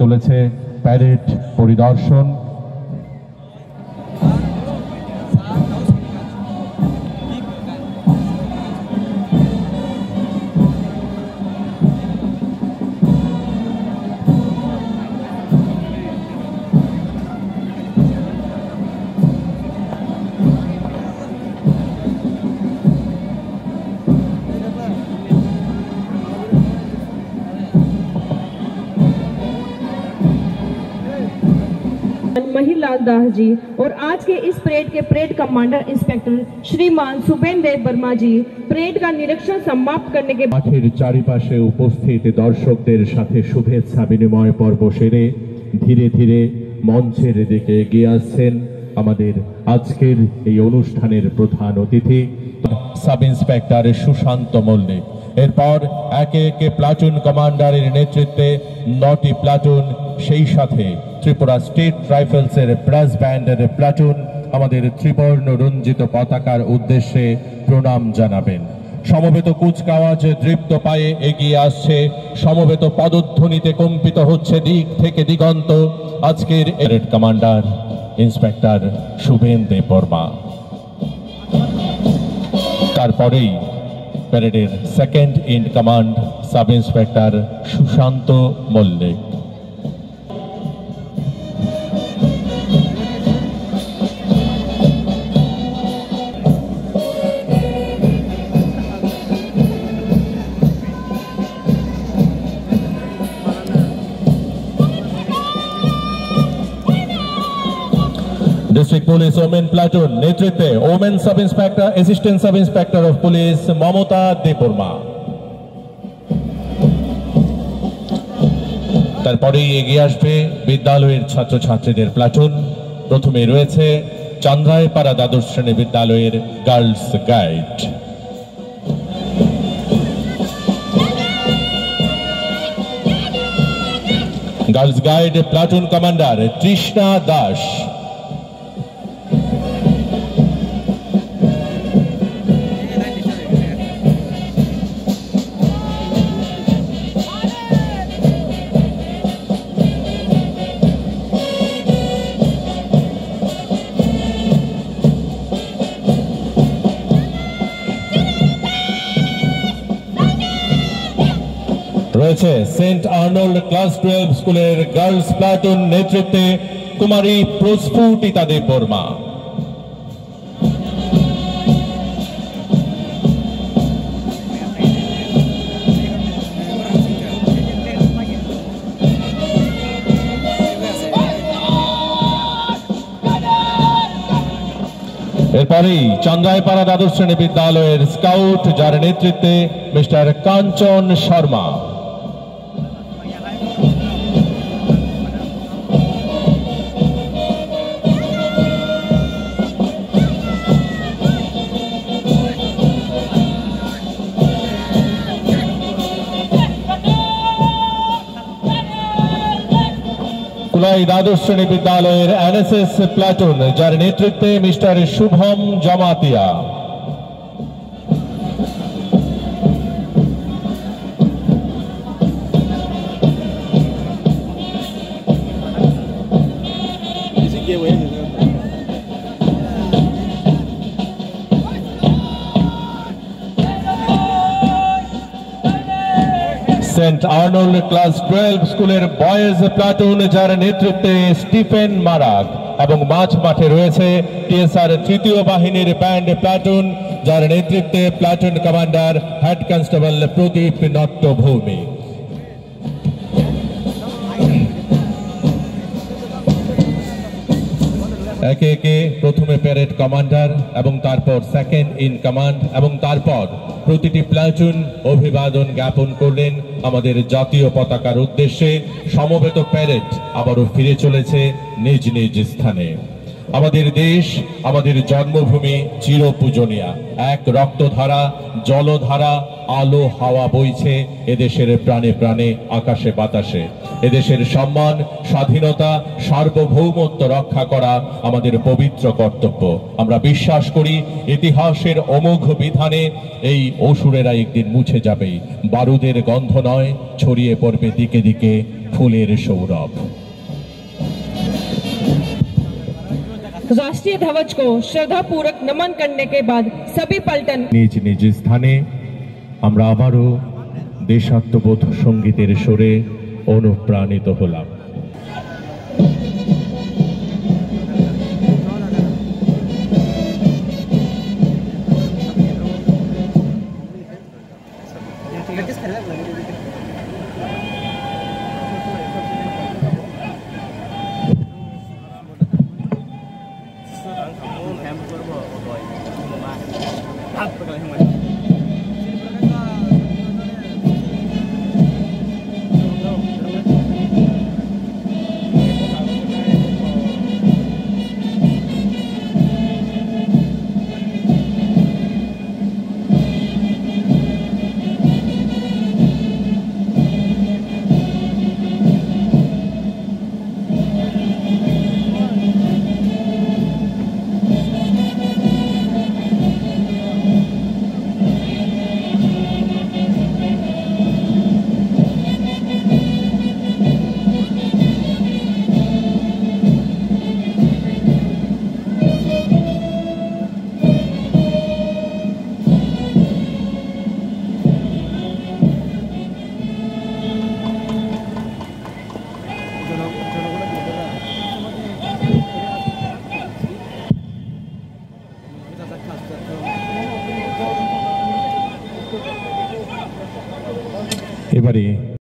চলেছে প্যারেড পরিদর্শন। महिलाल दास जी और आज के इस परेड के परेड कमांडर इंस्पेक्टर श्रीमान सुबेन देव वर्मा जी परेड का निरीक्षण समाप्त करने के মাঠের চারিপাশে উপস্থিত দর্শকদের সাথে শুভেচ্ছা বিনিময় পর্ব সেরে ধীরে ধীরে মঞ্চের দিকে এগিয়ে আসছেন আমাদের আজকের এই অনুষ্ঠানের প্রধান অতিথি সাব ইন্সপেক্টর সুশান্ত মল্লিক। এরপর একে একে প্লাটুন কমান্ডারের নেতৃত্বে 9টি প্লাটুন, সেই সাথে ত্রিপুরা স্টেট রাইফেলসের ব্রাস ব্যান্ডের প্লাটুন আমাদের ত্রিবর্ণ রঞ্জিত পতাকার উদ্দেশ্যে প্রণাম জানাবেন। সমবেত কুচকাওয়াজ দৃপ্ত পায়ে এগিয়ে আসছে, সমবেত পদধ্বনিতে কম্পিত হচ্ছে দিক থেকে দিগন্ত আজকের parade commander inspector Shuven Dev Barma. তারপরেই প্যারেডের second in command sub inspector Sushanta Mallick. District police women platoon नेतृत्वे women sub inspector assistant sub inspector of police Mamata Debbarma. তারপরেই এগিয়ে আসবে বিদ্যালয়ের ছাত্রছাত্রীদের প্লাটুন। প্রথমে রয়েছে চান্দ্রাইপাড়া দ্বাদশ শ্রেণী বিদ্যালয়ের girls guide. Girls guide platoon commander Trishna Das. রয়েছে সেন্ট আর্নল্ড ক্লাস 12 স্কুলের গার্লস প্লাটুন নেতৃত্বে কুমারী প্রস্ফুটিতা দেববর্মা। এরপরেই চান্দ্রাইপাড়া দ্বাদশ শ্রেণী বিদ্যালয়ের স্কাউট, যার নেতৃত্বে মিস্টার কাঞ্চন শর্মা। নীলফামারী দ্বাদশ শ্রেণী বিদ্যালয়ের এনএসএস প্লাটুন, যার নেতৃত্বে mister Shubham Jamatia. Saint Arnold class 12 স্কুলের বয়েজ প্লাটুন, যার নেতৃত্বে স্টিফেন মারাক। এবং মাঝ মাঠে রয়েছে টিএসআর তৃতীয় বাহিনীর ব্যান্ড প্লাটুন, যার নেতৃত্বে প্লাটুন কমান্ডার হেড কনস্টেবল প্রদীপ নট্টভৌমি। একে একে প্রথমে প্যারেড কমান্ডার এবং তারপর সেকেন্ড ইন কমান্ড এবং তারপর প্রতিটি প্লাটুন অভিবাদন জ্ঞাপন করলেন আমাদের জাতীয় পতাকার উদ্দেশ্যে। সমবেত প্যারেড আবারও ফিরে চলেছে নিজ নিজ স্থানে। আমাদের দেশ, আমাদের জন্মভূমি চিরপূজনীয়া। এক রক্তধারা, জলধারা, আলো হাওয়া বইছে এদেশের প্রাণে প্রাণে, আকাশে বাতাসে। এদেশের সম্মান, স্বাধীনতা, সার্বভৌমত্ব রক্ষা করা আমাদের পবিত্র কর্তব্য। আমরা বিশ্বাস করি ইতিহাসের অমোঘ বিধানে এই অসুরেরা একদিন মুছে যাবে। বারুদের গন্ধ নয়, ছড়িয়ে পড়বে দিকে দিকে ফুলের সৌরভ। राष्ट्रीय ध्वज को श्रद्धा पूर्वक नमन करने के बाद सभी पलटन নিজ নিজ স্থানে আমরা আবারও দেশাত্মবোধ সঙ্গীতের সুরে অনুপ্রাণিত হলাম। এবারে